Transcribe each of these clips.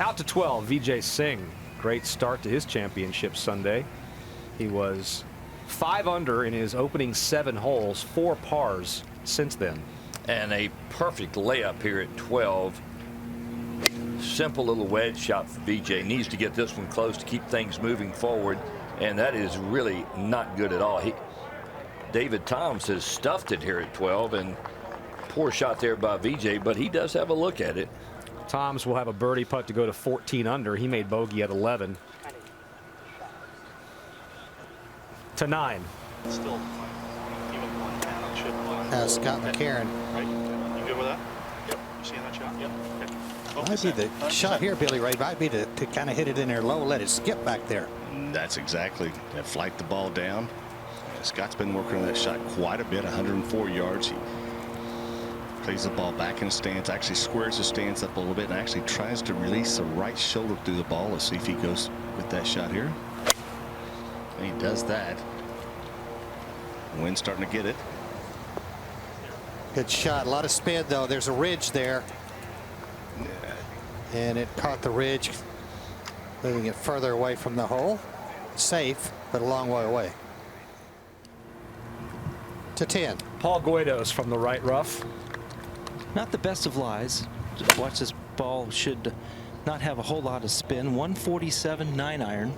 Out to 12, Vijay Singh. Great start to his championship Sunday. He was 5 under in his opening 7 holes, 4 pars since then. And a perfect layup here at 12. Simple little wedge shot for Vijay. Needs to get this one close to keep things moving forward. And that is really not good at all. David Toms has stuffed it here at 12, and poor shot there by Vijay, but he does have a look at it. Toms will have a birdie putt to go to 14 under. He made bogey at 11. To 9. Still even one down on chip one. Scott McCarron. Right? You good with that? Yep. You seeing that shot? Yep. Okay. Might be the shot here, Billy Ray. Might be to kind of hit it in there low, let it skip back there. That's exactly. Flight the ball down. Scott's been working on that shot quite a bit. 104 yards. He plays the ball back in the stance, actually squares the stance up a little bit, and actually tries to release the right shoulder through the ball. Let's see if he goes with that shot here. And he does that. Wind's starting to get it. Good shot. A lot of spin, though. There's a ridge there. And it caught the ridge, moving it further away from the hole. Safe, but a long way away. To 10. Paul Guidos from the right rough. Not the best of lies. Just watch this ball. Should not have a whole lot of spin. 147 9-iron.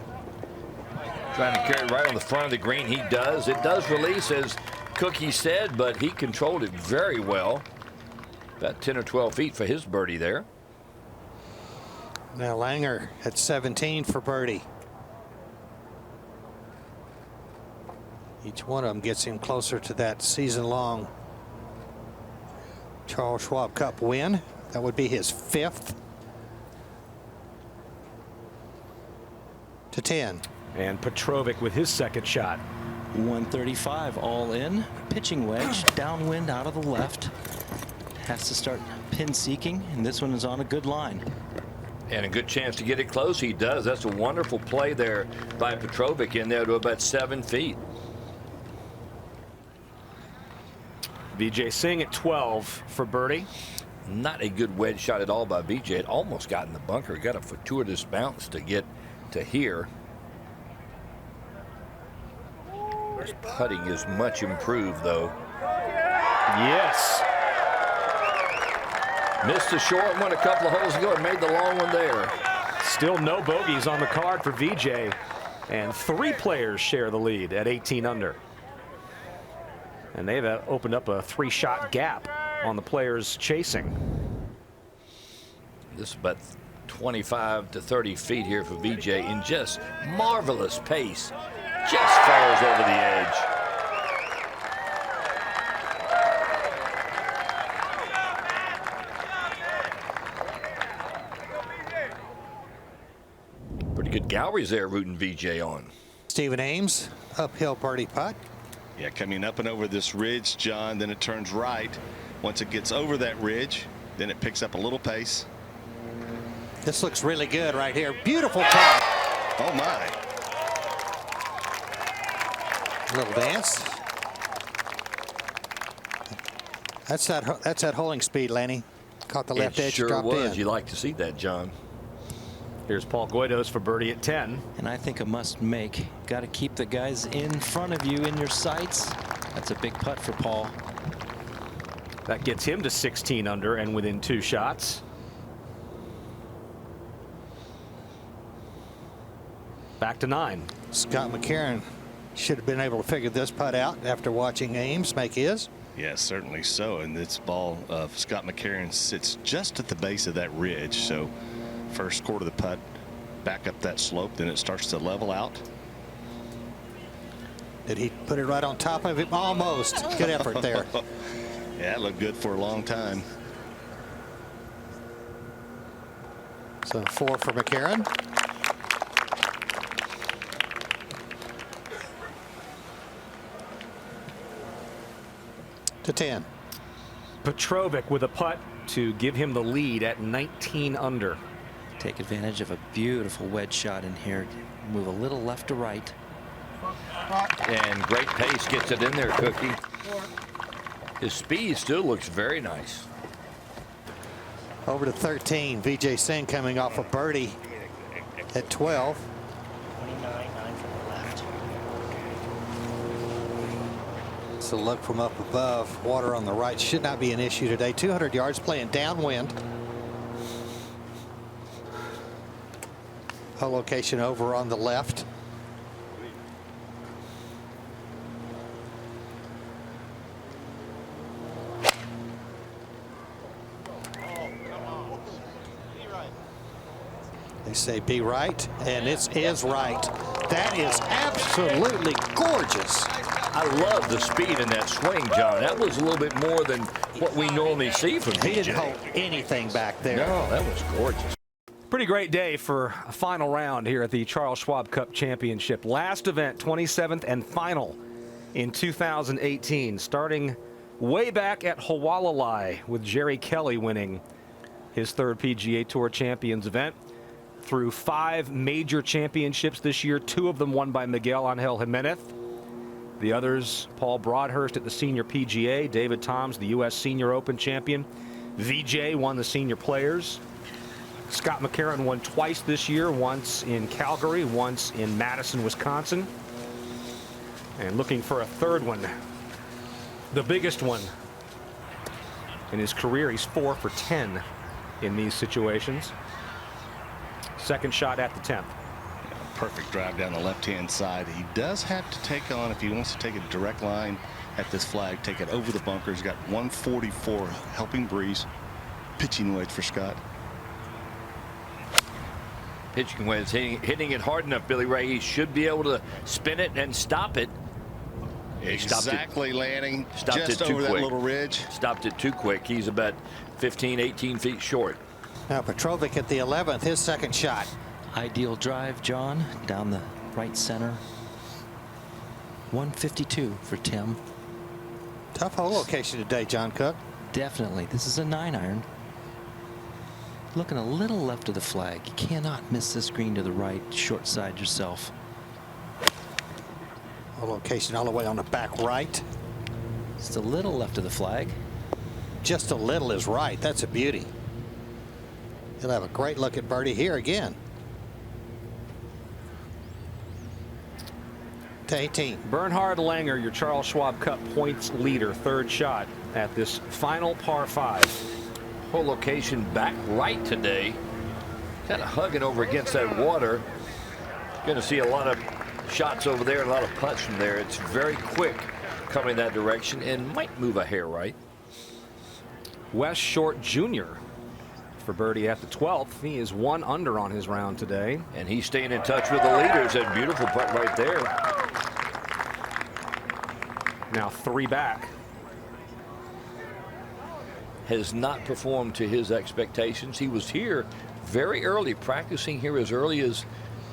Trying to carry right on the front of the green. He does. It does release, as Cookie said, but he controlled it very well. About 10 or 12 feet for his birdie there. Now Langer at 17 for birdie. Each one of them gets him closer to that season-long Charles Schwab Cup win. That would be his 5th. To 10. And Petrovic with his second shot. 135 all in. Pitching wedge downwind out of the left. Has to start pin seeking, and this one is on a good line. And a good chance to get it close. He does. That's a wonderful play there by Petrovic in there to about 7 feet. Vijay Singh at 12 for birdie. Not a good wedge shot at all by Vijay. It almost got in the bunker. Got a fortuitous bounce to get to here. His putting is much improved, though. Yes. Missed the short one a couple of holes ago and made the long one there. Still no bogeys on the card for Vijay. And 3 players share the lead at 18 under. And they've opened up a 3-shot gap on the players chasing. This is about 25 to 30 feet here for Vijay in just marvelous pace. Just falls over the edge. Pretty good galleries there rooting Vijay on. Stephen Ames, uphill birdie putt. Yeah, coming up and over this ridge, John, then it turns right. Once it gets over that ridge, then it picks up a little pace. This looks really good right here. Beautiful putt. Oh, my. Little dance. That's that holding speed, Lanny. Caught the left edge, sure dropped was. in. You like to see that, John. Here's Paul Guidos for birdie at 10. And I think a must make. Got to keep the guys in front of you in your sights. That's a big putt for Paul. That gets him to 16 under and within 2 shots. Back to 9. Scott McCarron should have been able to figure this putt out after watching Ames make his. Yeah, certainly so. And this ball of Scott McCarron sits just at the base of that ridge. So first quarter of the putt back up that slope, then it starts to level out. Did he put it right on top of him? Almost. Good effort there. Yeah, it looked good for a long time. So 4 for McCarron. To 10. Petrovic with a putt to give him the lead at 19 under. Take advantage of a beautiful wedge shot in here. Move a little left to right. And great pace gets it in there, Cookie. His speed still looks very nice. Over to 13. Vijay Singh coming off a birdie at 12. 29, 9 from the left. So look from up above. Water on the right should not be an issue today. 200 yards playing downwind. A location over on the left. They say be right, and it is right. That is absolutely gorgeous. I love the speed in that swing, John. That was a little bit more than what we normally see from He didn't Vijay. hold anything back there. No, that was gorgeous. Pretty great day for a final round here at the Charles Schwab Cup Championship. Last event, 27th and final in 2018, starting way back at Hualalai with Jerry Kelly winning his third PGA Tour Champions event. Through 5 major championships this year, 2 of them won by Miguel Angel Jimenez. The others, Paul Broadhurst at the Senior PGA, David Toms, the U.S. Senior Open champion. Vijay won the Senior Players. Scott McCarron won twice this year, once in Calgary, once in Madison, Wisconsin. And looking for a third one, the biggest one in his career. He's 4 for 10 in these situations. Second shot at the 10th. Perfect drive down the left-hand side. He does have to take on, if he wants to take a direct line at this flag, take it over the bunker. He's got 144 helping breeze. Pitching wedge for Scott. Pitching wedge, hitting it hard enough, Billy Ray. He should be able to spin it and stop it. He stopped Exactly, it. landing Stopped just it too over that quick. little ridge. Stopped it too quick. He's about 15, 18 feet short. Now Petrovic at the 11th, his second shot. Ideal drive, John, down the right center. 152 for Tim. Tough hole location today, John Cook. Definitely. This is a 9-iron. Looking a little left of the flag. You cannot miss this green to the right. Short side yourself. A location all the way on the back right. Just a little left of the flag. Just a little is right. That's a beauty. He'll have a great look at birdie here again. To 18. Bernhard Langer, your Charles Schwab Cup points leader, third shot at this final par 5. Whole location back right today. Kind of hugging over against that water. Going to see a lot of shots over there, a lot of putts from there. It's very quick coming that direction and might move a hair right. Wes Short Jr. for birdie at the 12th. He is 1 under on his round today. And he's staying in touch with the leaders. That beautiful putt right there. Now 3 back. Has not performed to his expectations. He was here very early, practicing here as early as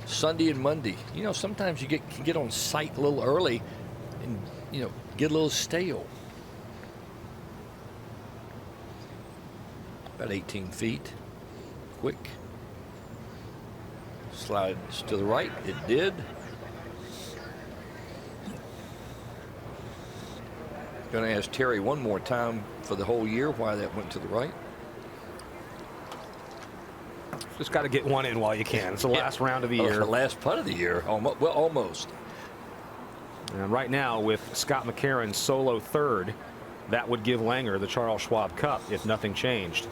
Sunday and Monday. You know, sometimes you can get on site a little early and, you know, get a little stale. About 18 feet. Quick. Slides to the right. It did. Going to ask Terry one more time for the whole year why that went to the right. Just got to get one in while you can. It's the last round of the year. The last putt of the year. Almost, well, almost. And right now with Scott McCarron solo third, that would give Langer the Charles Schwab Cup if nothing changed.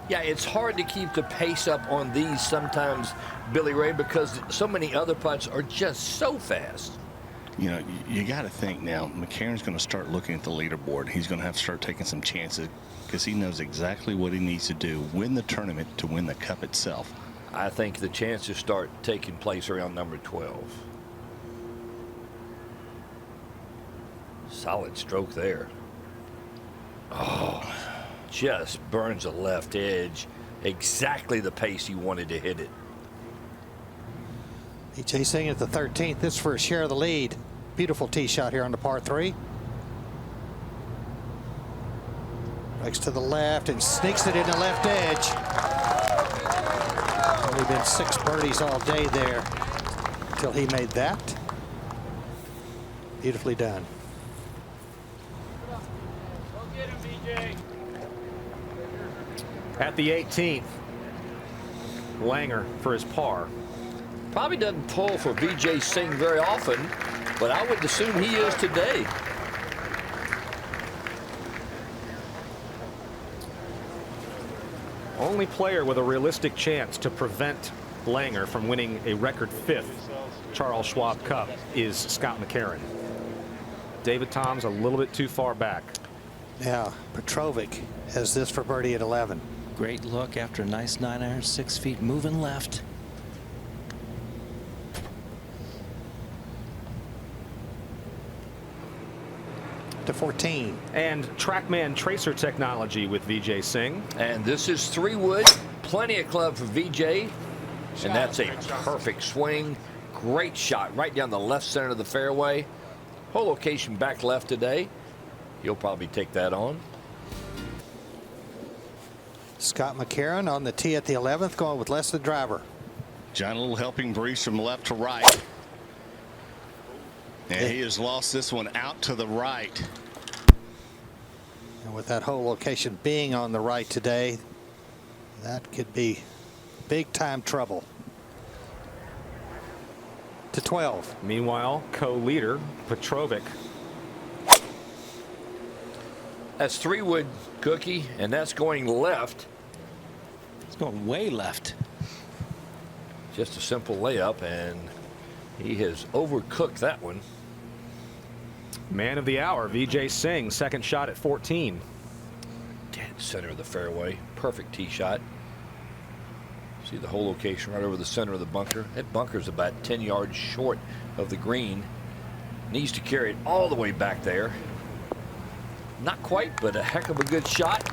Yeah, it's hard to keep the pace up on these sometimes, Billy Ray, because so many other putts are just so fast. You know, you got to think now, McCarron's going to start looking at the leaderboard. He's going to have to start taking some chances because he knows exactly what he needs to do, win the tournament to win the cup itself. I think the chances start taking place around number 12. Solid stroke there. Oh, just burns the left edge. Exactly the pace he wanted to hit it. Vijay Singh at the 13th. This for a share of the lead. Beautiful tee shot here on the par 3. Breaks to the left and sneaks it in the left edge. Only been 6 birdies all day there until he made that. Beautifully done. Go get him, At the 18th, Langer for his par. Probably doesn't pull for Vijay Singh very often, but I would assume he is today. Only player with a realistic chance to prevent Langer from winning a record 5th Charles Schwab Cup is Scott McCarron. David Tom's a little bit too far back. Yeah, Petrovic has this for birdie at 11. Great look after a nice 9-iron, 6 feet, moving left. To 14. And TrackMan tracer technology with Vijay Singh. And this is 3-wood. Plenty of club for Vijay. And that's a perfect swing. Great shot right down the left center of the fairway. Whole location back left today. You'll probably take that on. Scott McCarron on the tee at the 11th, going with less than driver. John, a little helping breeze from left to right. And he has lost this one out to the right. And with that whole location being on the right today, that could be big time trouble. To 12. Meanwhile, co-leader Petrovic. That's 3-wood, Cookie, and that's going left. It's going way left. Just a simple layup, and he has overcooked that one. Man of the hour, Vijay Singh, second shot at 14. Dead center of the fairway. Perfect tee shot. See the whole location right over the center of the bunker. That bunker's about 10 yards short of the green. Needs to carry it all the way back there. Not quite, but a heck of a good shot.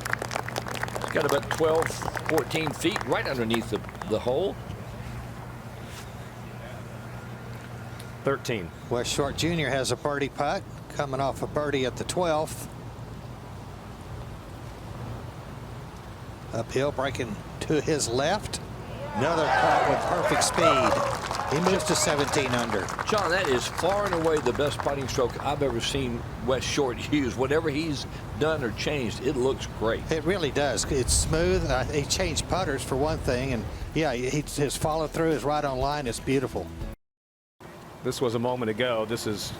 It's got about 12, 14 feet right underneath the hole. 13. Wes Short Jr. has a birdie putt, coming off a birdie at the 12th. Uphill, breaking to his left. Another putt with perfect speed. He moves to 17 under. John, that is far and away the best putting stroke I've ever seen Wes Short use. Whatever he's done or changed, it looks great. It really does. It's smooth. He changed putters for one thing, and yeah, his follow through is right on line. It's beautiful. This was a moment ago. This is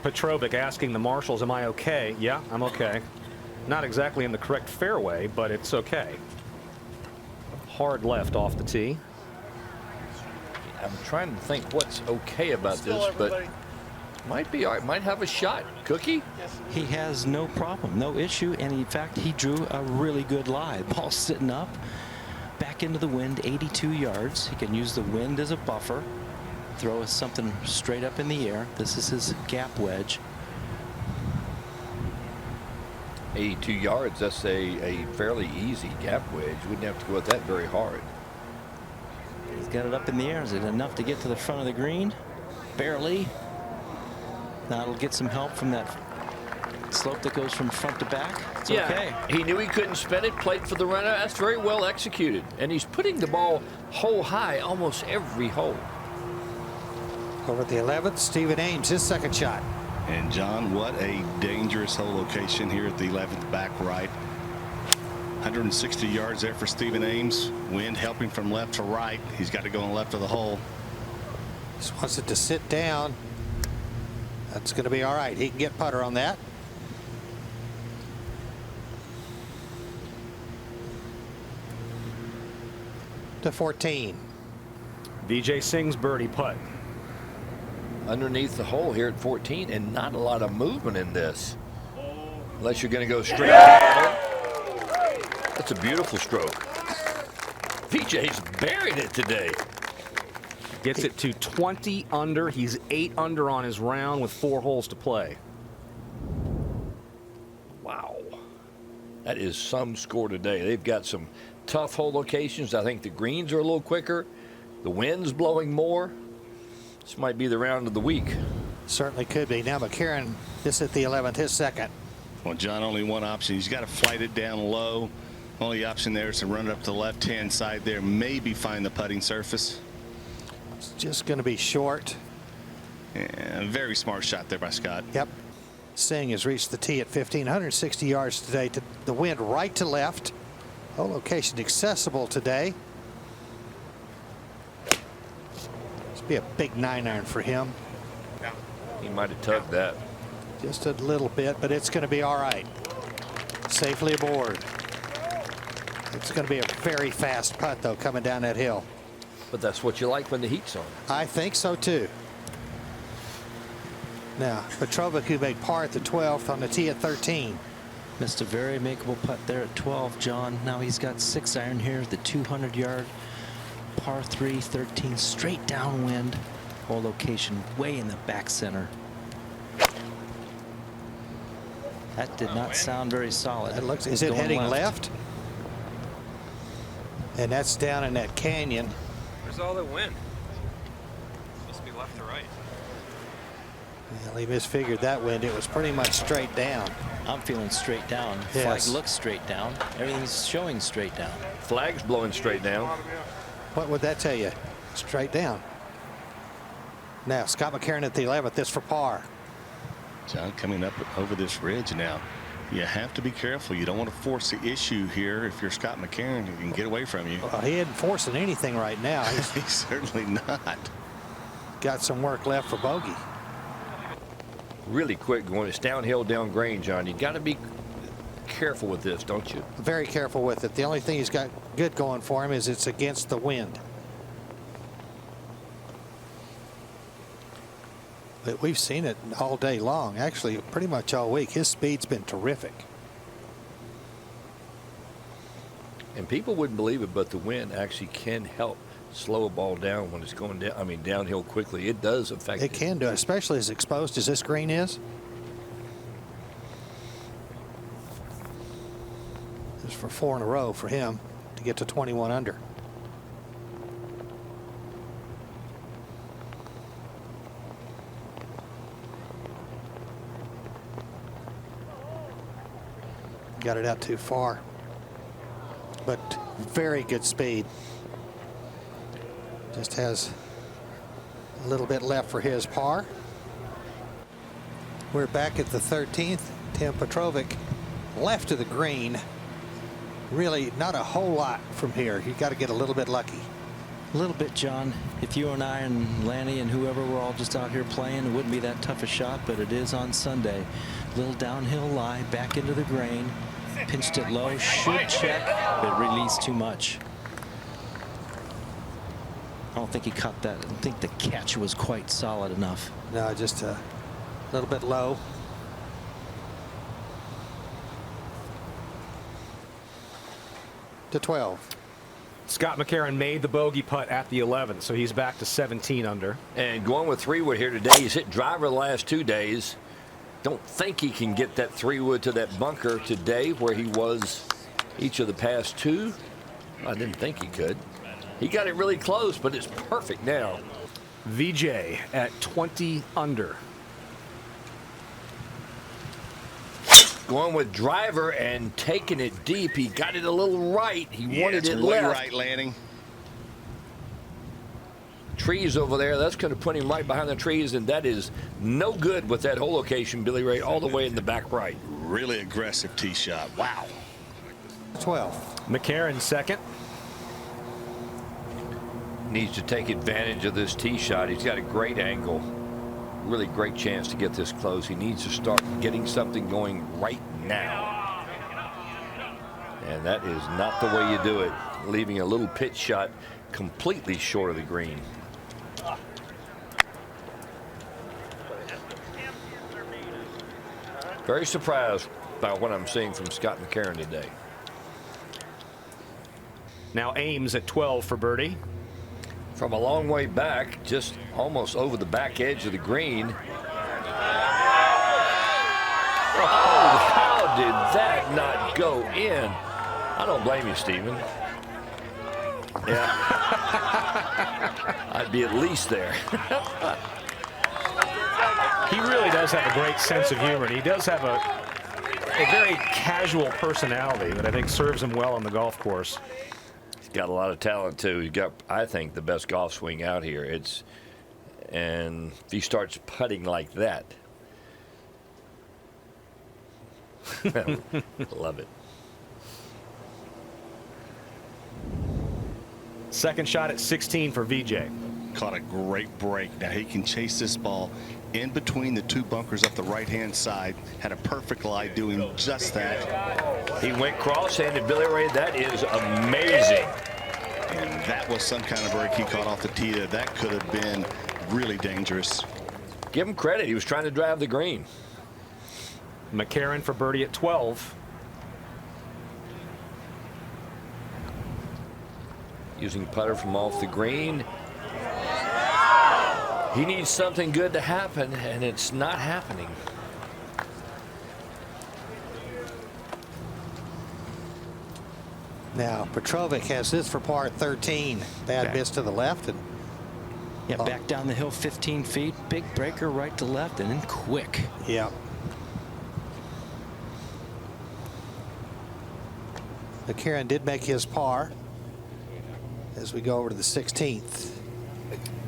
Petrovic asking the marshals, am I okay? Yeah, I'm okay. Not exactly in the correct fairway, but it's okay. Hard left off the tee. I'm trying to think what's okay about this, but might be all right. Might have a shot. Cookie? He has no problem, no issue, and in fact, he drew a really good lie. Ball sitting up, back into the wind, 82 yards. He can use the wind as a buffer. Throw something straight up in the air. This is his gap wedge. 82 yards, that's a fairly easy gap wedge. Wouldn't have to go at that very hard. He's got it up in the air. Is it enough to get to the front of the green? Barely. Now it'll get some help from that slope that goes from front to back. It's okay. He knew he couldn't spin it, played for the runner. That's very well executed. And he's putting the ball hole high almost every hole. Over at the 11th, Stephen Ames, his second shot. And John, what a dangerous hole location here at the 11th back right. 160 yards there for Stephen Ames. Wind helping from left to right. He's got to go on left of the hole. Just wants it to sit down. That's going to be all right. He can get putter on that. To 14. Vijay Singh's birdie putt. Underneath the hole here at 14, and not a lot of movement in this. Unless you're going to go straight down. That's a beautiful stroke. Vijay's buried it today. Gets it to 20 under. He's 8 under on his round with 4 holes to play. Wow. That is some score today. They've got some tough hole locations. I think the greens are a little quicker. The wind's blowing more. This might be the round of the week. Certainly could be. Now McCarron, this at the 11th, his second. Well, John, only one option. He's got to flight it down low. Only option there is to run it up to the left-hand side there. Maybe find the putting surface. It's just going to be short. And very smart shot there by Scott. Yep. Singh has reached the tee at 1,560 yards today. To the wind right to left. Hole location accessible today. This be a big 9-iron for him. He might have tugged that. Just a little bit, but it's going to be all right. Safely aboard. It's going to be a very fast putt, though, coming down that hill. But that's what you like when the heat's on. I think so, too. Now, Petrovic, who made par at the 12th on the tee at 13. Missed a very makeable putt there at 12, John. Now he's got 6-iron here, the 200-yard par 3, 13, straight downwind. Hole location way in the back center. That did not sound very solid. That looks, is it Going heading left? And that's down in that canyon. Where's all the wind? Supposed to be left to right. Well, he misfigured that wind. It was pretty much straight down. I'm feeling straight down. Yes. Flag looks straight down. Everything's showing straight down. Flag's blowing straight down. What would that tell you? Straight down. Now, Scott McCarron at the 11th. This for par. John coming up over this ridge now. You have to be careful. You don't want to force the issue here. If you're Scott McCarron, he can get away from you. Well, he isn't forcing anything right now. He's certainly not. Got some work left for bogey. Really quick going. It's downhill, down green, John. You got to be careful with this, don't you? Very careful with it. The only thing he's got good going for him is it's against the wind. But we've seen it all day long. Actually, pretty much all week. His speed's been terrific. And people wouldn't believe it, but the wind actually can help slow a ball down when it's going down. I mean, downhill quickly. It does affect It can do it, especially as exposed as this green is. This is for 4 in a row for him to get to 21 under. Got it out too far, but very good speed. Just has a little bit left for his par. We're back at the 13th. Tim Petrovic left of the green. Really not a whole lot from here. You got to get a little bit lucky. A little bit, John. If you and I and Lanny and whoever were all just out here playing, it wouldn't be that tough a shot, but it is on Sunday. Little downhill lie, back into the grain. Pinched it low, should check, but released too much. I don't think he caught that. I don't think the catch was quite solid enough. No, just a little bit low. To 12. Scott McCarron made the bogey putt at the 11th, so he's back to 17 under. And going with 3-wood here today. He's hit driver the last 2 days. Don't think he can get that 3-wood to that bunker today where he was each of the past 2. I didn't think he could. He got it really close, but it's perfect now. Vijay at 20 under. Going with driver and taking it deep. He got it a little right. He wanted it way left. right, Lanning. Trees over there. That's going to put him right behind the trees, and that is no good with that hole location, Billy Ray, all the way in the back right. Really aggressive tee shot. Wow. 12. McCarron second. Needs to take advantage of this tee shot. He's got a great angle. Really great chance to get this close. He needs to start getting something going right now. And that is not the way you do it. Leaving a little pitch shot completely short of the green. Very surprised by what I'm seeing from Scott McCarron today. Now Ames at 12 for birdie. From a long way back, just almost over the back edge of the green. Oh, how did that not go in? I don't blame you, Stephen. Yeah. I'd be at least there. He really does have a great sense of humor, and he does have a very casual personality that I think serves him well on the golf course. He's got a lot of talent too. He's got, I think, the best golf swing out here. And if he starts putting like that, Love it. Second shot at 16 for Vijay. Caught a great break. Now he can chase this ball in between the two bunkers up the right-hand side. Had a perfect lie doing just that. He went cross-handed, Billy Ray. That is amazing. And that was some kind of break he caught off the tee there. That could have been really dangerous. Give him credit. He was trying to drive the green. McCarron for birdie at 12. Using putter from off the green. He needs something good to happen, and it's not happening. Now Petrovic has this for par 13. Bad miss to the left, and Yeah, back down the hill 15 feet. Big breaker right to left, and then quick. yeah. McCarron did make his par as we go over to the 16th.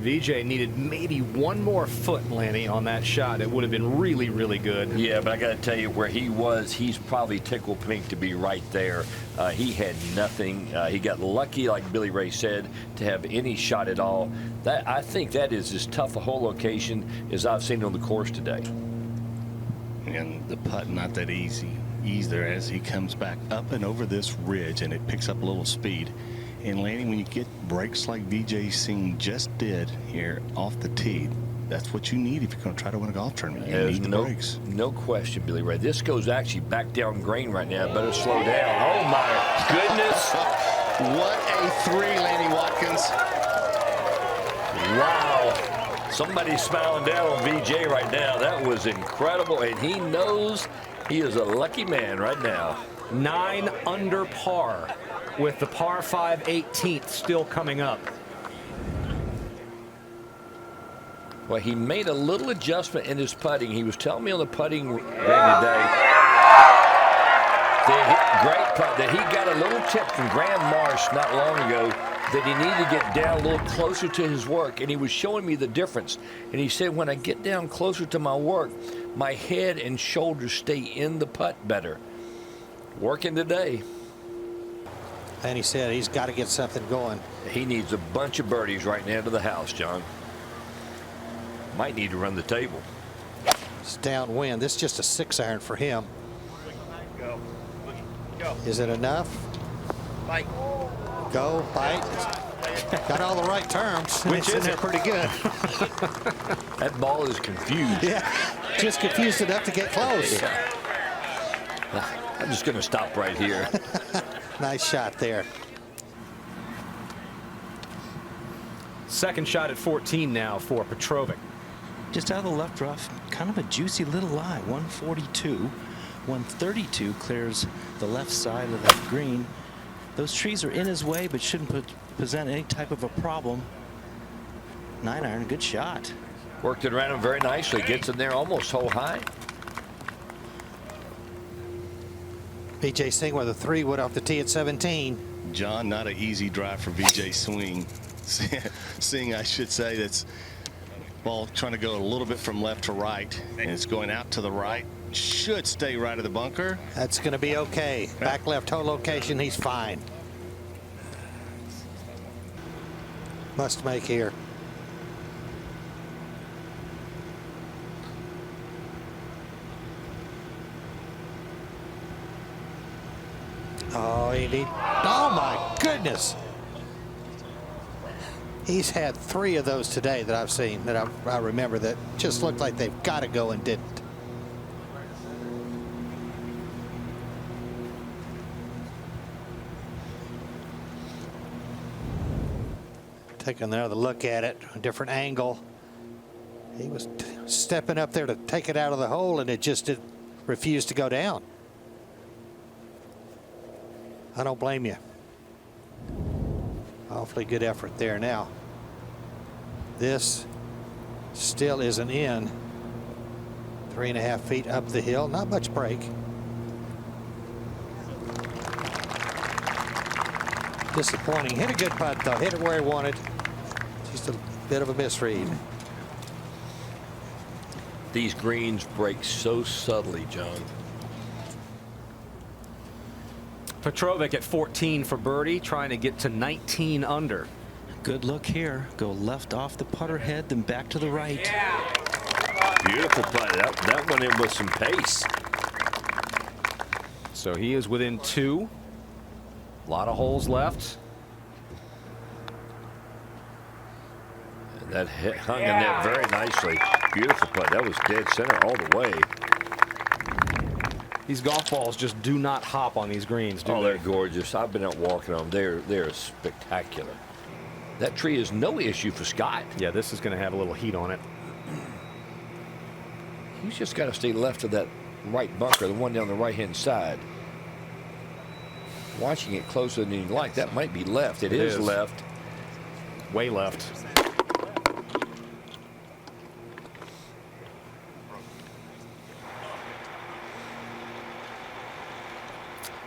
Vijay needed maybe one more foot, Lanny, on that shot. It would have been really, really good. Yeah, but I got to tell you, where he was, he's probably tickled pink to be right there. He had nothing. He got lucky, like Billy Ray said, to have any shot at all. That, I think that is as tough a hole location as I've seen on the course today. And the putt not that easy either as he comes back up and over this ridge, and it picks up a little speed. And Lanny, when you get breaks like Vijay Singh just did here off the tee, that's what you need if you're going to try to win a golf tournament. You need the breaks. No question, Billy Ray. This goes actually back down green right now. Better slow down. Oh my goodness! What a three, Lanny Watkins. Wow! Somebody's smiling down on VJ right now. That was incredible, and he knows he is a lucky man right now. 9 under par, with the par 5 18th still coming up. Well, he made a little adjustment in his putting. He was telling me on the putting ring today that he got a little tip from Graham Marsh not long ago that he needed to get down a little closer to his work, and he was showing me the difference. And he said, when I get down closer to my work, my head and shoulders stay in the putt better. Working today. And he said he's got to get something going. He needs a bunch of birdies right now to the house, John. Might need to run the table. It's downwind. This is just a 6-iron for him. Go. Go. Is it enough? Bite. Go, bite. Got all the right terms. Which It's is in there it? pretty good. That ball is confused. Yeah, just confused enough to get close. Yeah. I'm just going to stop right here. Nice shot there. Second shot at 14 now for Petrovic. Just out of the left rough, kind of a juicy little lie. 142. 132 clears the left side of that green. Those trees are in his way, but shouldn't present any type of a problem. 9-iron, good shot. Worked it around him very nicely. Gets in there almost hole high. Vijay Singh with a 3-wood off the tee at 17. John, not an easy drive for Vijay Singh, I should say. That's ball trying to go a little bit from left to right, and it's going out to the right. Should stay right of the bunker. That's going to be okay. Back left hole location, he's fine. Must make here. Oh, oh my goodness. He's had 3 of those today that I've seen, that I remember, that just looked like they've got to go and didn't. Take another look at it, a different angle. He was stepping up there to take it out of the hole, and it just refused to go down. I don't blame you. Awfully good effort there. Now, this still isn't in. 3.5 feet up the hill. Not much break. Disappointing. Hit a good putt, though. Hit it where he wanted. Just a bit of a misread. These greens break so subtly, John. Petrovic at 14 for birdie, trying to get to 19 under. Good look here. Go left off the putter head, then back to the right. Beautiful play. That went in with some pace. So he is within 2. A lot of holes left. And that hung in there very nicely. Beautiful play. That was dead center all the way. These golf balls just do not hop on these greens, do Oh, they? they're gorgeous. I've been out walking on them. They're spectacular. That tree is no issue for Scott. Yeah, this is going to have a little heat on it. He's just got to stay left of that right bunker, the one down the right-hand side. Watching it closer than you'd like, that might be left. It is left. Way left.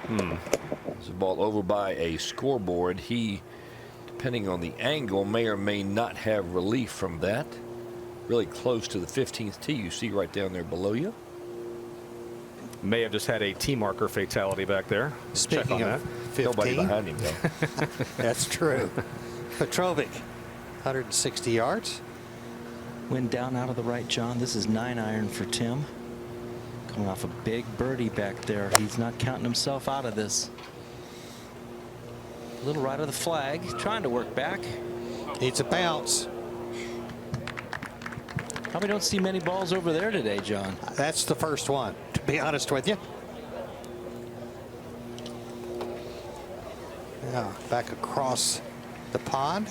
There's a ball over by a scoreboard. He, depending on the angle, may or may not have relief from that. Really close to the 15th tee. You see right down there below you. May have just had a tee marker fatality back there. Speaking of 15, Nobody behind him, though. that's true. Petrovic, 160 yards. Wind down out of the right, John. This is 9-iron for Tim. Coming off a big birdie back there. He's not counting himself out of this. A little right of the flag. Trying to work back. Needs a bounce. Probably don't see many balls over there today, John. That's the first one, to be honest with you. Yeah, back across the pond.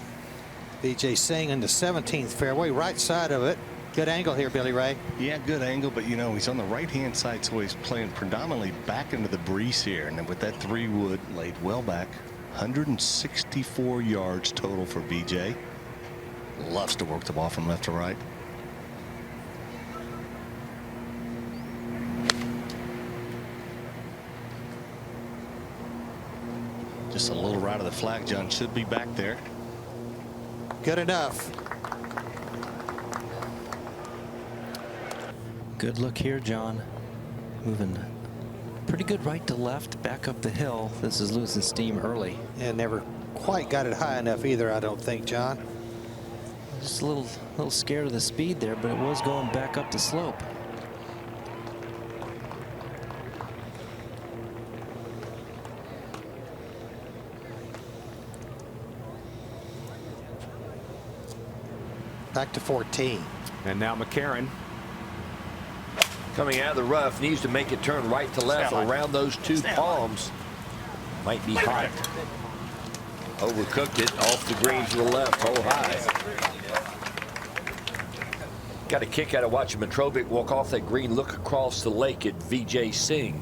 Vijay Singh in the 17th fairway, right side of it. Good angle here, Billy Ray. Yeah, good angle, but you know, he's on the right-hand side, so he's playing predominantly back into the breeze here. And then with that 3-wood laid well back, 164 yards total for Vijay. Loves to work the ball from left to right. Just a little right of the flag, John. Should be back there. Good enough. Good look here, John. Moving pretty good right to left, back up the hill. This is losing steam early. And never quite got it high enough either, I don't think, John. Just a little scared of the speed there, but it was going back up the slope. Back to 14. And now McCarron. Coming out of the rough, needs to make it turn right to left around those 2 palms. Might be hot. Overcooked it off the green to the left, hole high. Got a kick out of watching Petrovic walk off that green, look across the lake at Vijay Singh.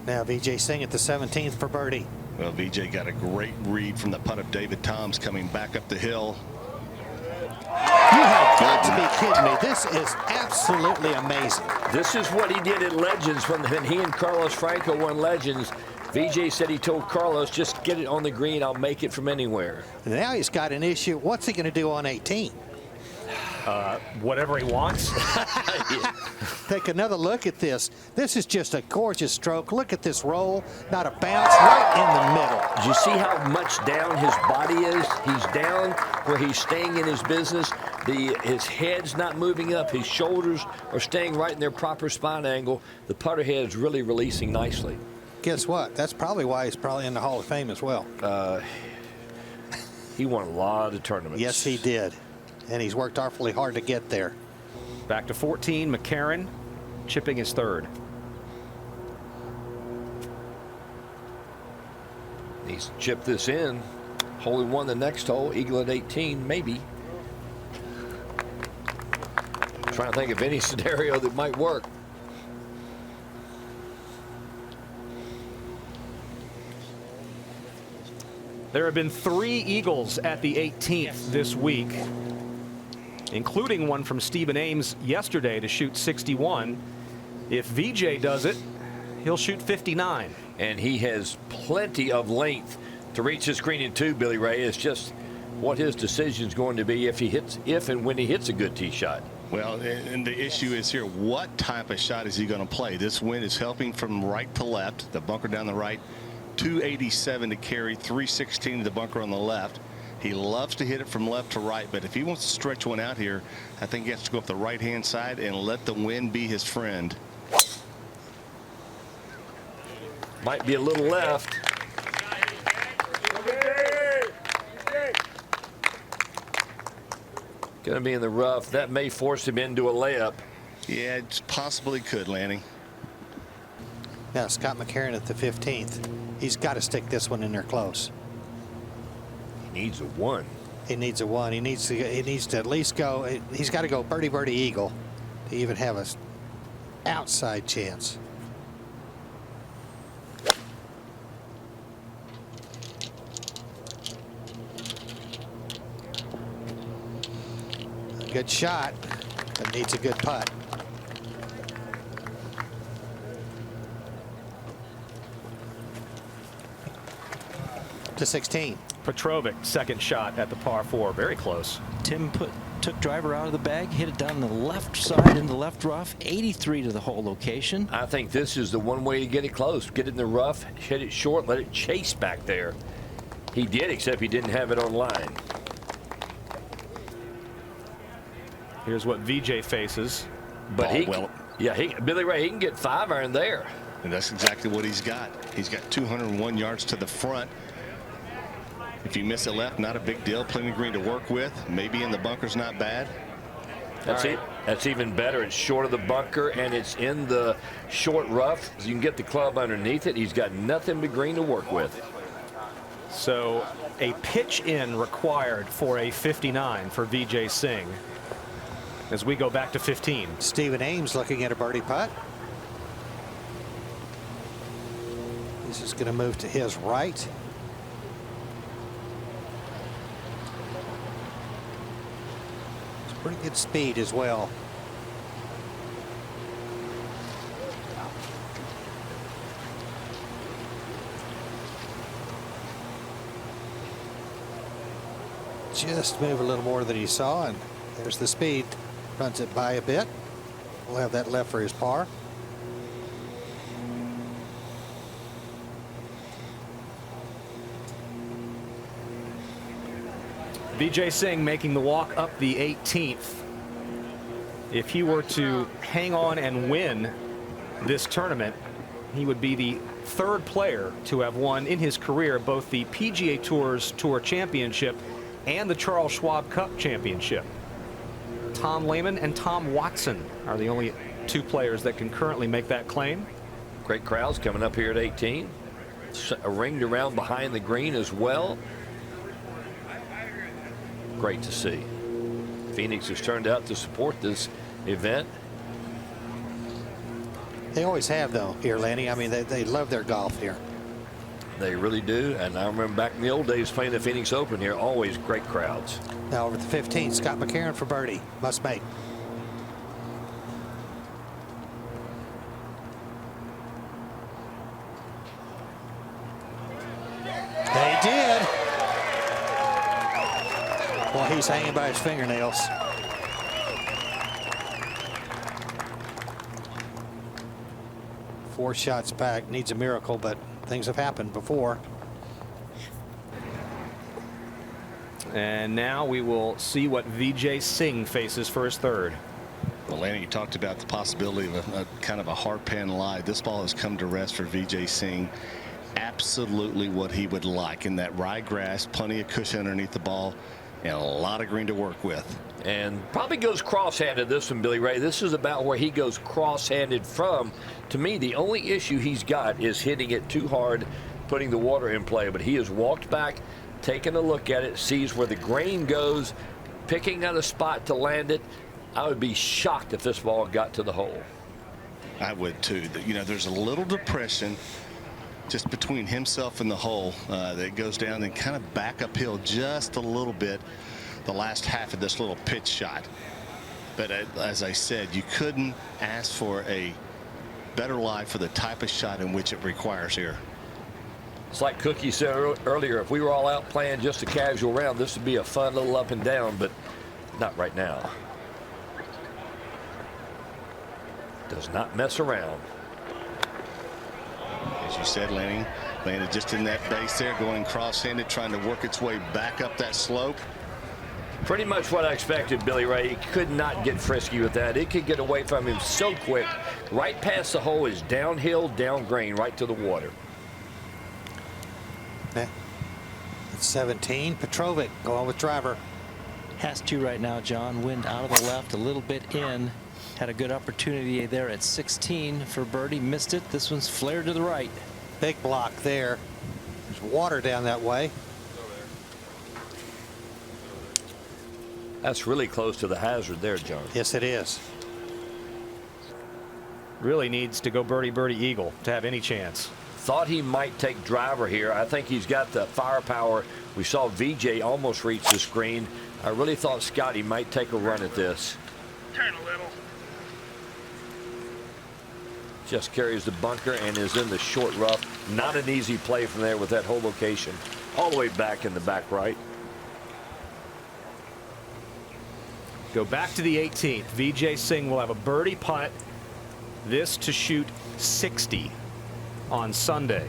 Now Vijay Singh at the 17th for birdie. Well, Vijay got a great read from the putt of David Toms coming back up the hill. You have got to be kidding me. This is absolutely amazing. This is what he did at Legends when he and Carlos Franco won Legends. Vijay said he told Carlos, just get it on the green, I'll make it from anywhere. Now he's got an issue. What's he going to do on 18? Whatever he wants. Take another look at this. This is just a gorgeous stroke. Look at this roll. Not a bounce, right in the middle. Do you see how much down his body is? He's down where he's staying in his business. His head's not moving up. His shoulders are staying right in their proper spine angle. The putter head is really releasing nicely. Guess what? That's probably why he's probably in the Hall of Fame as well. He won a lot of tournaments. Yes, he did. And he's worked awfully hard to get there. Back to 14, McCarron chipping his 3rd. He's chipped this in. Hole in 1 the next hole. Eagle at 18, maybe. Trying to think of any scenario that might work. There have been 3 eagles at the 18th this week, including one from Stephen Ames yesterday to shoot 61. If Vijay does it, he'll shoot 59. And he has plenty of length to reach his green in 2, Billy Ray. It's just what his decision is going to be if and when he hits a good tee shot. Well, and the issue is here, what type of shot is he going to play? This wind is helping from right to left. The bunker down the right, 287 to carry, 316 to the bunker on the left. He loves to hit it from left to right, but if he wants to stretch one out here, I think he has to go up the right-hand side and let the wind be his friend. Might be a little left. Going to be in the rough. That may force him into a layup. Yeah, it possibly could, Lanny. Now Scott McCarron at the 15th. He's got to stick this one in there close. He needs a 1. He needs a 1. He needs to at least go. He's got to go birdie birdie eagle to even have a outside chance. A good shot, but needs a good putt. To 16. Petrovic, second shot at the par 4. Very close. Tim took driver out of the bag, hit it down the left side in the left rough, 83 to the hole location. I think this is the one way to get it close. Get it in the rough, hit it short, let it chase back there. He did, except he didn't have it on line. Here's what Vijay faces. But Billy Ray, he can get 5-iron there. And that's exactly what he's got. He's got 201 yards to the front. If you miss it left, not a big deal. Plenty of green to work with. Maybe in the bunker's not bad. That's it. That's even better. It's short of the bunker and it's in the short rough. So you can get the club underneath it. He's got nothing but green to work with. So a pitch in required for a 59 for Vijay Singh as we go back to 15. Stephen Ames looking at a birdie putt. This is going to move to his right. It's pretty good speed as well. Just move a little more than he saw, and there's the speed. Runs it by a bit. We'll have that left for his par. Vijay Singh making the walk up the 18th. If he were to hang on and win this tournament, he would be the 3rd player to have won in his career both the PGA Tour Championship and the Charles Schwab Cup Championship. Tom Lehman and Tom Watson are the only 2 players that can currently make that claim. Great crowds coming up here at 18. Ringed around behind the green as well. Great to see. Phoenix has turned out to support this event. They always have, though, here, Lanny. I mean, they love their golf here. They really do. And I remember back in the old days playing the Phoenix Open here, always great crowds. Now over the 15, Scott McCarron for birdie. Must make. They did. Well, he's hanging by his fingernails. Four shots back. Needs a miracle, but things have happened before. And now we will see what Vijay Singh faces for his 3rd. Well, Lanny, you talked about the possibility of a kind of a hard pan lie. This ball has come to rest for Vijay Singh. Absolutely what he would like in that ryegrass, plenty of cushion underneath the ball, and a lot of green to work with. And probably goes cross-handed this one, Billy Ray. This is about where he goes cross-handed from. To me, the only issue he's got is hitting it too hard, putting the water in play. But he has walked back, taken a look at it, sees where the grain goes, picking out a spot to land it. I would be shocked if this ball got to the hole. I would too. You know, there's a little depression just between himself and the hole that goes down and kind of back uphill just a little bit the last half of this little pitch shot. But as I said, you couldn't ask for a better lie for the type of shot in which it requires here. It's like Cookie said earlier, if we were all out playing just a casual round, this would be a fun little up and down, but not right now. Does not mess around. As you said, landed just in that base there, going cross-handed, trying to work its way back up that slope. Pretty much what I expected, Billy Ray. He could not get frisky with that. It could get away from him so quick. Right past the hole is downhill, down green, right to the water. At 17, Petrovic going with driver. Has to right now, John. Wind out of the left, a little bit in. Had a good opportunity there at 16 for birdie. Missed it. This one's flared to the right. Big block there. There's water down that way. That's really close to the hazard there, John. Yes, it is. Really needs to go birdie, birdie, eagle to have any chance. Thought he might take driver here. I think he's got the firepower. We saw Vijay almost reach the screen. I really thought Scotty might take a run at this. Turn a little. Just carries the bunker and is in the short rough. Not an easy play from there with that whole location. All the way back in the back right. Go back to the 18th. Vijay Singh will have a birdie putt. This to shoot 60 on Sunday.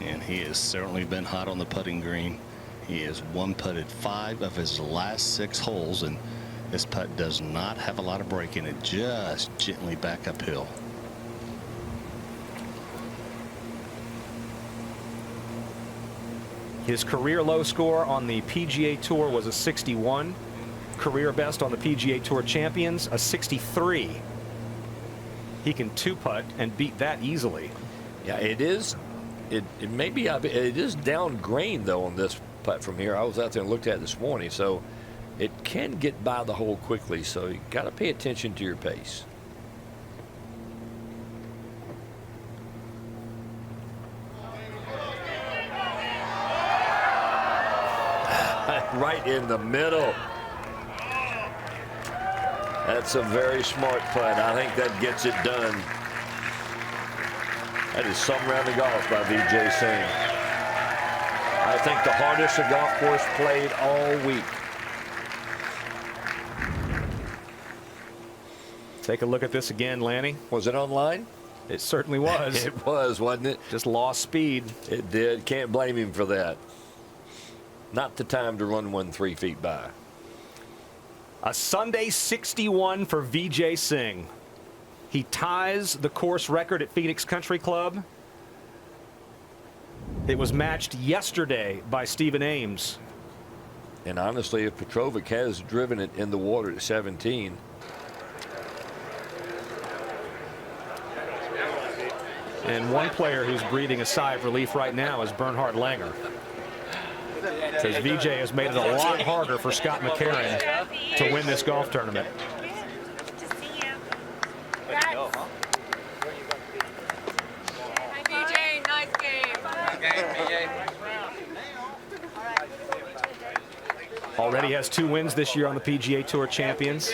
And he has certainly been hot on the putting green. He has one putted 5 of his last 6 holes, and this putt does not have a lot of break in it, just gently back uphill. His career low score on the PGA Tour was a 61. Career best on the PGA Tour Champions, a 63. He can 2-putt and beat that easily. Yeah, it is. It may be. It is down green though on this putt from here. I was out there and looked at it this morning, so it can get by the hole quickly. So you got to pay attention to your pace. Right in the middle. That's a very smart putt. I think that gets it done. That is some round of golf by Vijay Singh. I think the hardest the golf course played all week. Take a look at this again, Lanny. Was it online? It certainly was. It was, wasn't it? Just lost speed. It did. Can't blame him for that. Not the time to run one 3 feet by. A Sunday 61 for Vijay Singh. He ties the course record at Phoenix Country Club. It was matched yesterday by Stephen Ames. And honestly, if Petrovic has driven it in the water at 17. And one player who's breathing a sigh of relief right now is Bernhard Langer. Because Vijay has made it a lot harder for Scott McCarron to win this golf tournament. Vijay, nice game. Already has 2 wins this year on the PGA Tour Champions.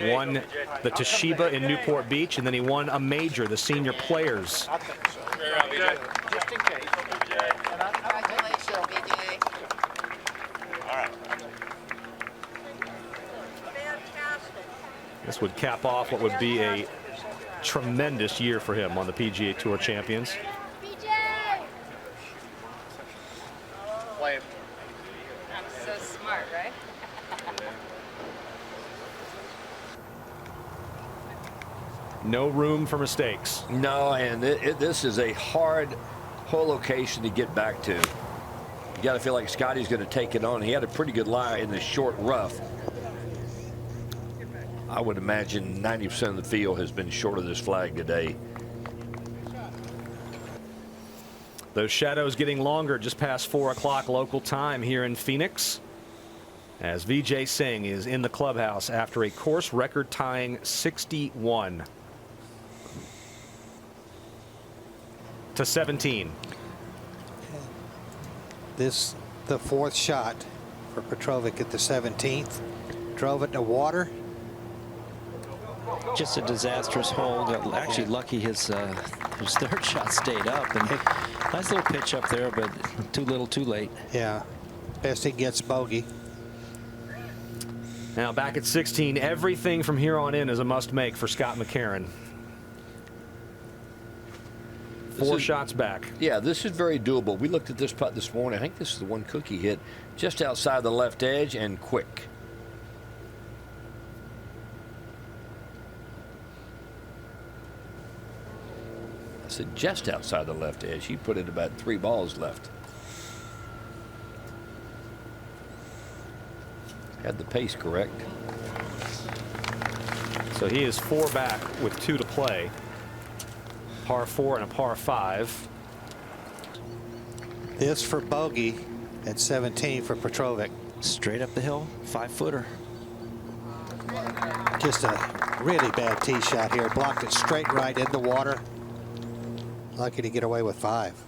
Won the Toshiba in Newport Beach, and then he won a major, the Senior Players. Just in case. Congratulations, Vijay. All right. Fantastic. This would cap off what would be a tremendous year for him on the PGA Tour Champions. Vijay! Play it. So smart, right? No room for mistakes. No, and this is a hard hole location to get back to. You got to feel like Scotty's going to take it on. He had a pretty good lie in the short rough. I would imagine 90% of the field has been short of this flag today. Those shadows getting longer just past 4 o'clock local time here in Phoenix, as Vijay Singh is in the clubhouse after a course record tying 61 to 17. This the 4th shot for Petrovic at the 17th. Drove it in the water. Just a disastrous hole. Got actually lucky his 3rd shot stayed up. And nice little pitch up there, but too little too late. Yeah. Best he gets bogey. Now back at 16, everything from here on in is a must-make for Scott McCarron. Four shots back. Yeah, this is very doable. We looked at this putt this morning. I think this is the one Cook he hit just outside the left edge and quick. I said just outside the left edge. He put it about 3 balls left. Had the pace correct. So he is 4 back with 2 to play. Par 4 and a par 5. This for bogey at 17 for Petrovic. Straight up the hill, 5-footer. Just a really bad tee shot here. Blocked it straight right in the water. Lucky to get away with 5.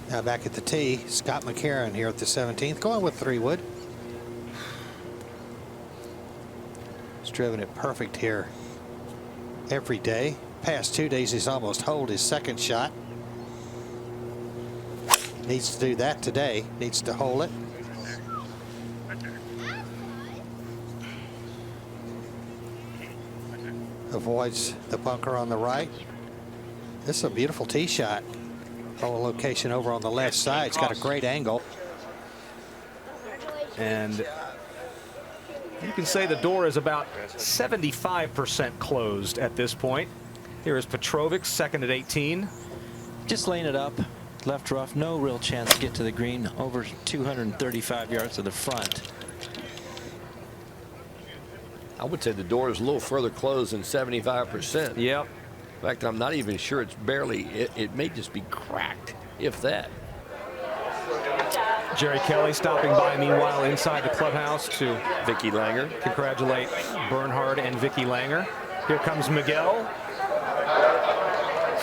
Now back at the tee, Scott McCarron here at the 17th, going with 3-wood. He's driven it perfect here every day. Past 2 days, he's almost holed his second shot. Needs to do that today. Needs to hole it. Avoids the bunker on the right. This is a beautiful tee shot. Hole location over on the left side. It's got a great angle. And you can say the door is about 75% closed at this point. Here is Petrovic, second at 18. Just laying it up. Left rough. No real chance to get to the green. Over 235 yards to the front. I would say the door is a little further closed than 75%. Yep. In fact, I'm not even sure it's barely. It may just be cracked, if that. Jerry Kelly stopping by meanwhile inside the clubhouse to Vicky Langer. Congratulate Bernhard and Vicky Langer. Here comes Miguel.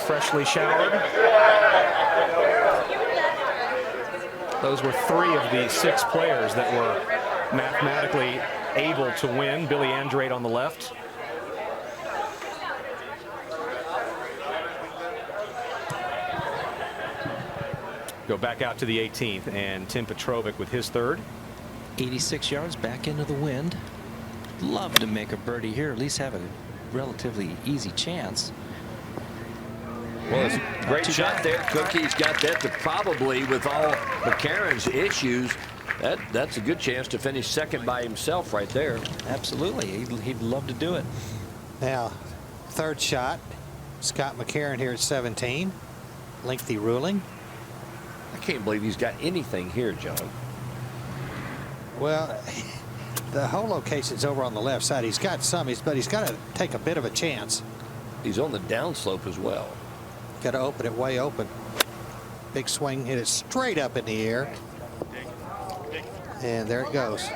Freshly showered. Those were 3 of the 6 players that were mathematically able to win. Billy Andrade on the left. Go back out to the 18th, and Tim Petrovic with his third. 86 yards back into the wind. Love to make a birdie here, at least have a relatively easy chance. Well, it's a great shot there. Cookie's got that to probably, with all McCarron's issues, that's a good chance to finish second by himself right there. Absolutely. He'd love to do it. Now, third shot. Scott McCarron here at 17. Lengthy ruling. I can't believe he's got anything here, John. Well, the hole location's over on the left side. He's got some, but he's got to take a bit of a chance. He's on the downslope as well. Got to open it way open. Big swing, hit it straight up in the air. And there it goes.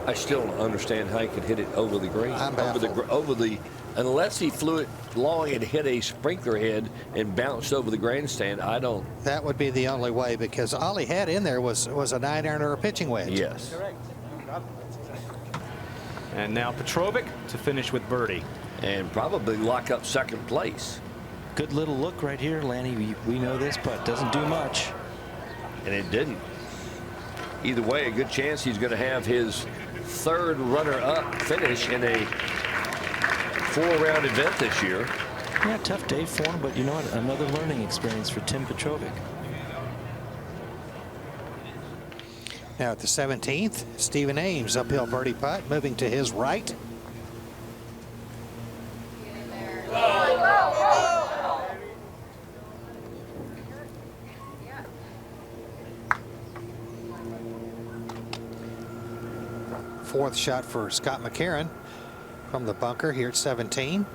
I still don't understand how he could hit it over the green. I'm Unless he flew it long and hit a sprinkler head and bounced over the grandstand, I don't. That would be the only way, because all he had in there was a 9-iron or a pitching wedge. Yes. And now Petrovic to finish with birdie. And probably lock up second place. Good little look right here, Lanny. We know this putt doesn't do much. And it didn't. Either way, a good chance he's going to have his third runner-up finish in a 4-round event this year. Yeah, tough day for him, but you know what? Another learning experience for Tim Petrovic. Now at the 17th, Stephen Ames, uphill birdie putt, moving to his right. Fourth shot for Scott McCarron from the bunker here at 17.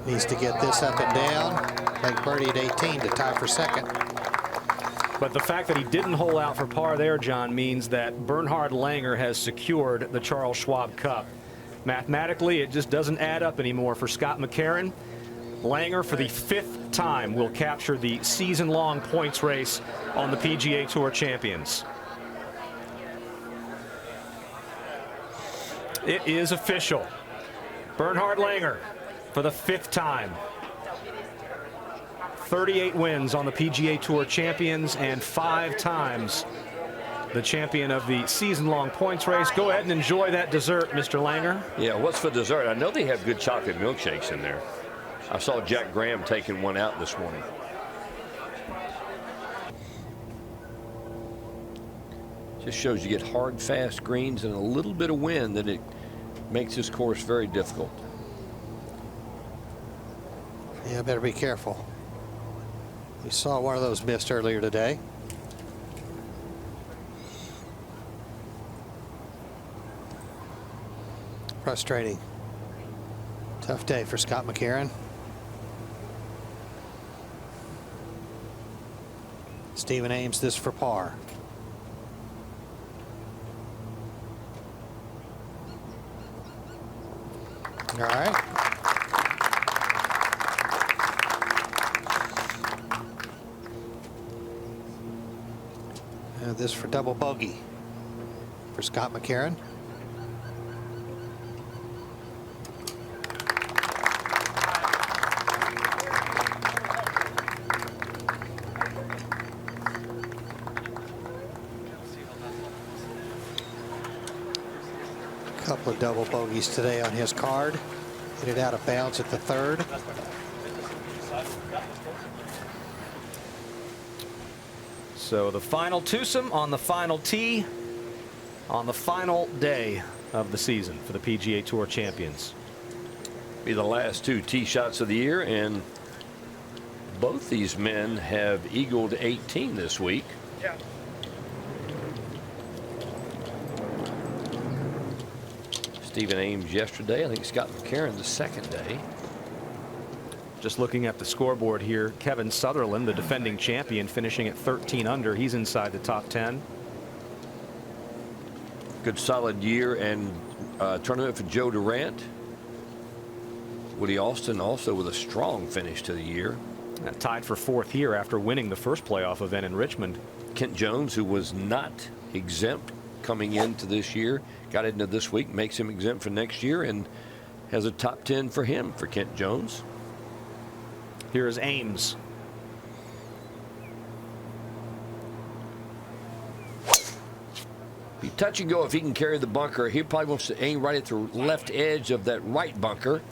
Needs to get this up and down, make birdie at 18 to tie for second. But the fact that he didn't hole out for par there, John, means that Bernhard Langer has secured the Charles Schwab Cup. Mathematically, it just doesn't add up anymore for Scott McCarron. Langer, for the 5th time, will capture the season-long points race on the PGA Tour Champions. It is official. Bernhard Langer, for the 5th time. 38 wins on the PGA Tour Champions and 5 times the champion of the season-long points race. Go ahead and enjoy that dessert, Mr. Langer. Yeah, what's for dessert? I know they have good chocolate milkshakes in there. I saw Jack Graham taking one out this morning. Just shows you get hard, fast greens and a little bit of wind that it makes this course very difficult. Yeah, better be careful. We saw one of those missed earlier today. Frustrating. Tough day for Scott McCarron. Stephen Ames this for par. All right. And this for double bogey for Scott McCarron. Couple of double bogeys today on his card. Hit it out of bounds at the 3rd. So the final twosome on the final tee on the final day of the season for the PGA Tour Champions. Be the last 2 tee shots of the year, and both these men have eagled 18 this week. Yeah. Stephen Ames yesterday. I think Scott McCarron the 2nd day. Just looking at the scoreboard here, Kevin Sutherland, the defending champion, finishing at 13 under. He's inside the top 10. Good solid year and tournament for Joe Durant. Woody Austin also with a strong finish to the year. Tied for 4th here after winning the first playoff event in Richmond. Kent Jones, who was not exempt coming into this year, got into this week, makes him exempt for next year, and has a top 10 for him for Kent Jones. Here is Ames. Be touch and go if he can carry the bunker. He probably wants to aim right at the left edge of that right bunker.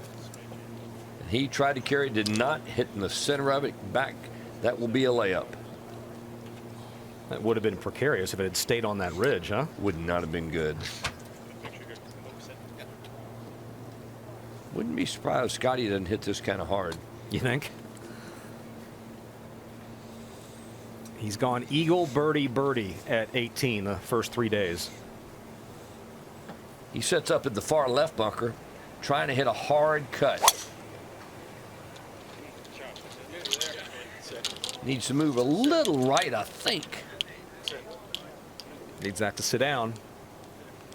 He tried to carry, did not hit in the center of it. Back, that will be a layup. That would have been precarious if it had stayed on that ridge, huh? Would not have been good. Wouldn't be surprised if Scotty doesn't hit this kind of hard. You think? He's gone eagle, birdie, birdie at 18 the first 3 days. He sets up at the far left bunker, trying to hit a hard cut. Needs to move a little right, I think. Needs that to sit down.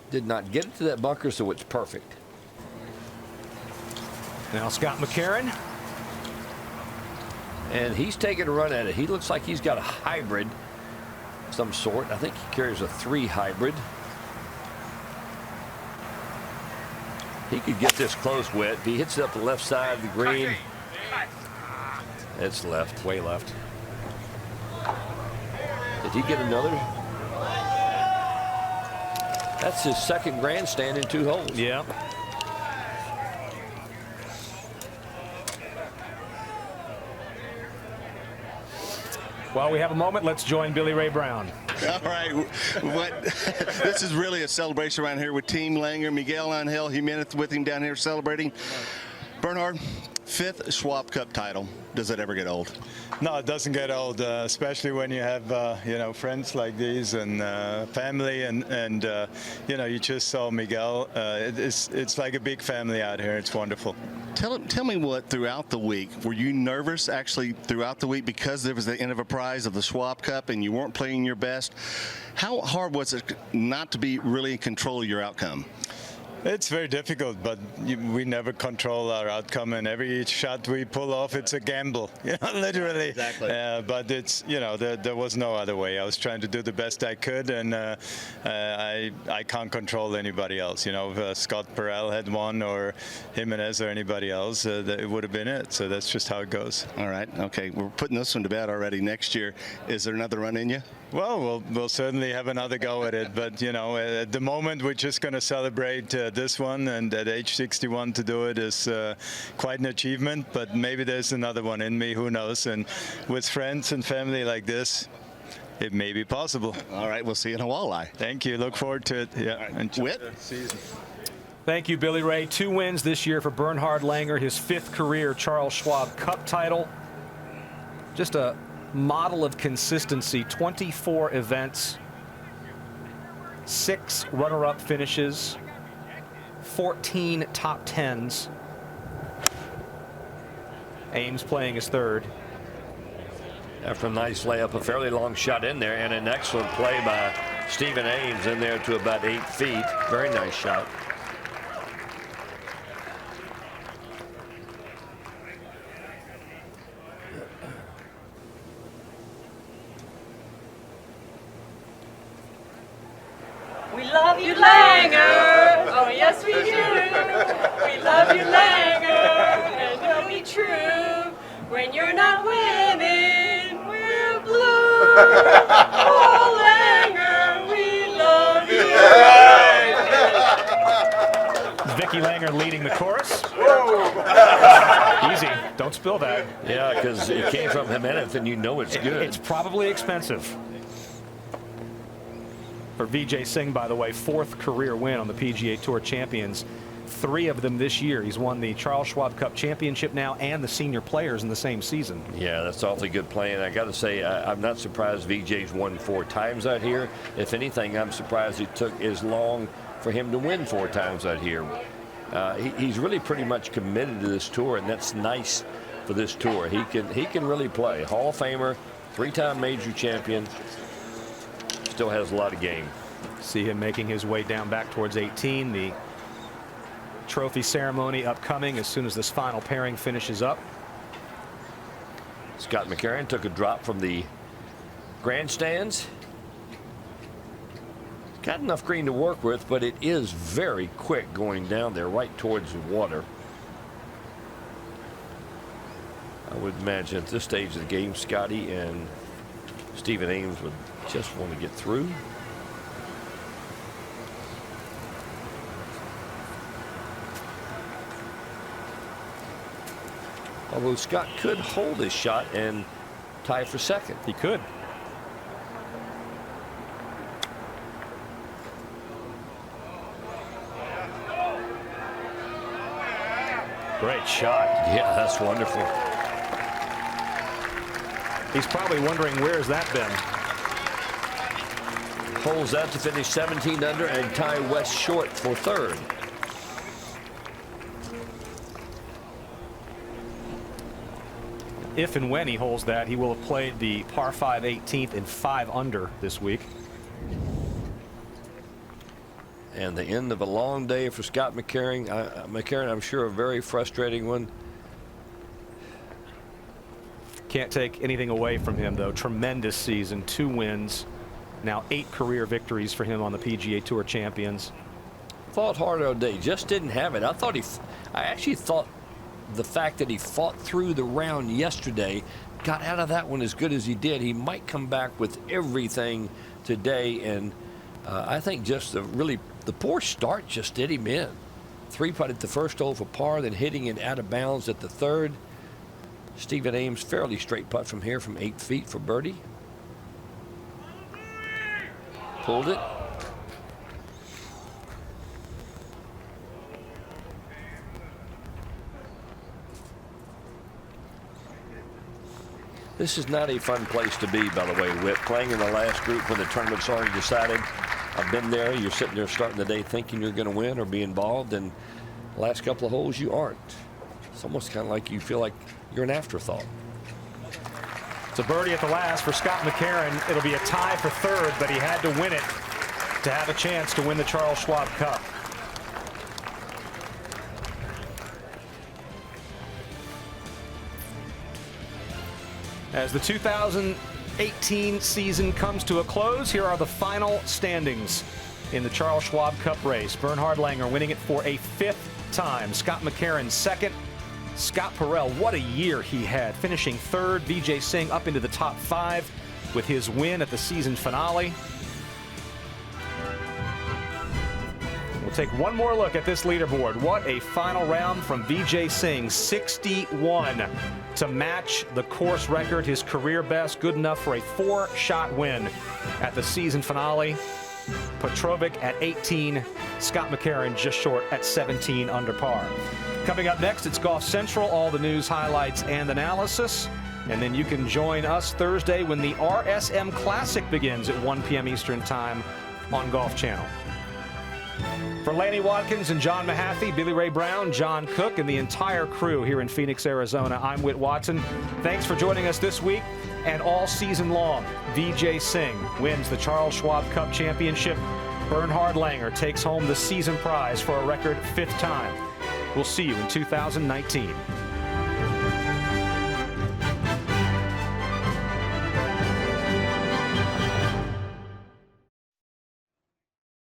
Did not get it to that bunker, so it's perfect. Now Scott McCarron. And he's taking a run at it. He looks like he's got a hybrid of some sort. I think he carries a 3 hybrid. He could get this close wet. If he hits it up the left side of the green. It's left, way left. Did he get another? That's his 2nd grandstand in 2 holes. Yeah. While we have a moment, let's join Billy Ray Brown. All right. This is really a celebration around here with Team Langer. Miguel Angel Jimenez with him down here celebrating. Bernhard, 5th Schwab Cup title. Does it ever get old? No, it doesn't get old, especially when you have, you know, friends like these and family and you know, you just saw Miguel. It's like a big family out here. It's wonderful. Tell me what, throughout the week, were you nervous actually throughout the week because there was the end of a prize of the Schwab Cup and you weren't playing your best? How hard was it not to be really in control of your outcome? It's very difficult, but we never control our outcome, and every shot we pull off, it's a gamble, literally. Exactly. But it's, there was no other way. I was trying to do the best I could, and I can't control anybody else. If Scott Perel had won, or Jimenez, or anybody else, it would have been it. So that's just how it goes. All right. Okay. We're putting this one to bed already. Next year, is there another run in you? Well, we'll certainly have another go at it, but at the moment we're just going to celebrate this one, and at age 61 to do it is quite an achievement. But maybe there's another one in me, who knows? And with friends and family like this, it may be possible. All right, we'll see you in a walleye. Thank you. Look forward to it. Yeah. Right. Enjoy Whit? the season. Thank you, Billy Ray. 2 wins this year for Bernhard Langer, his 5th career Charles Schwab Cup title. Just a model of consistency. 24 events, 6 runner-up finishes, 14 top 10s. Ames playing his 3rd. After a nice layup, a fairly long shot in there, and an excellent play by Stephen Ames in there to about 8 feet. Very nice shot. We love you, Langer. Oh, yes, we do. We love you, Langer. And it'll be true. When you're not winning, we're blue. Oh, Langer, we love you. Vicky Langer leading the chorus. Easy. Don't spill that. Yeah, because it came from Jimenez, and it's good. It's probably expensive. For Vijay Singh, by the way, 4th career win on the PGA Tour Champions. 3 of them this year. He's won the Charles Schwab Cup Championship now and the Senior Players in the same season. Yeah, that's awfully good playing. I got to say, I'm not surprised Vijay's won 4 times out here. If anything, I'm surprised it took as long for him to win 4 times out here. He's really pretty much committed to this tour, and that's nice for this tour. He can really play. Hall of Famer, 3-time major champion. Still has a lot of game. See him making his way down back towards 18. The trophy ceremony upcoming as soon as this final pairing finishes up. Scott McCarron took a drop from the grandstands. Got enough green to work with, but it is very quick going down there right towards the water. I would imagine at this stage of the game, Scotty and Stephen Ames would just want to get through. Although Scott could hold his shot and tie for 2nd. He could. Great shot. Yeah, that's wonderful. He's probably wondering where's that been. Holds that to finish 17 under and tie West short for 3rd. If and when he holds that, he will have played the par 5 18th and 5 under this week. And the end of a long day for Scott McCarron. McCarron, I'm sure, a very frustrating one. Can't take anything away from him, though. Tremendous season, 2 wins. Now 8 career victories for him on the PGA Tour Champions. Fought hard all day, just didn't have it. I actually thought the fact that he fought through the round yesterday, got out of that one as good as he did, he might come back with everything today. And I think just the poor start just did him in. 3-putted the first hole for par, then hitting it out of bounds at the 3rd. Stephen Ames, fairly straight putt from here from 8 feet for birdie. Pulled it. This is not a fun place to be, by the way, Whit. Playing in the last group when the tournament's already decided. I've been there. You're sitting there starting the day thinking you're going to win or be involved, and the last couple of holes you aren't. It's almost kind of like you feel like you're an afterthought. It's a birdie at the last for Scott McCarron. It'll be a tie for 3rd, but he had to win it to have a chance to win the Charles Schwab Cup. As the 2018 season comes to a close, here are the final standings in the Charles Schwab Cup race. Bernhard Langer winning it for a 5th time. Scott McCarron second. Scott Perel, what a year he had, finishing 3rd. Vijay Singh up into the top 5 with his win at the season finale. We'll take one more look at this leaderboard. What a final round from Vijay Singh, 61 to match the course record, his career best, good enough for a 4-shot win at the season finale. Petrovic at 18, Scott McCarron just short at 17 under par. Coming up next, it's Golf Central, all the news, highlights, and analysis. And then you can join us Thursday when the RSM Classic begins at 1 p.m. Eastern Time on Golf Channel. For Lanny Watkins and John Mahaffey, Billy Ray Brown, John Cook, and the entire crew here in Phoenix, Arizona, I'm Whit Watson. Thanks for joining us this week and all season long. Vijay Singh wins the Charles Schwab Cup Championship. Bernhard Langer takes home the season prize for a record 5th time. We'll see you in 2019.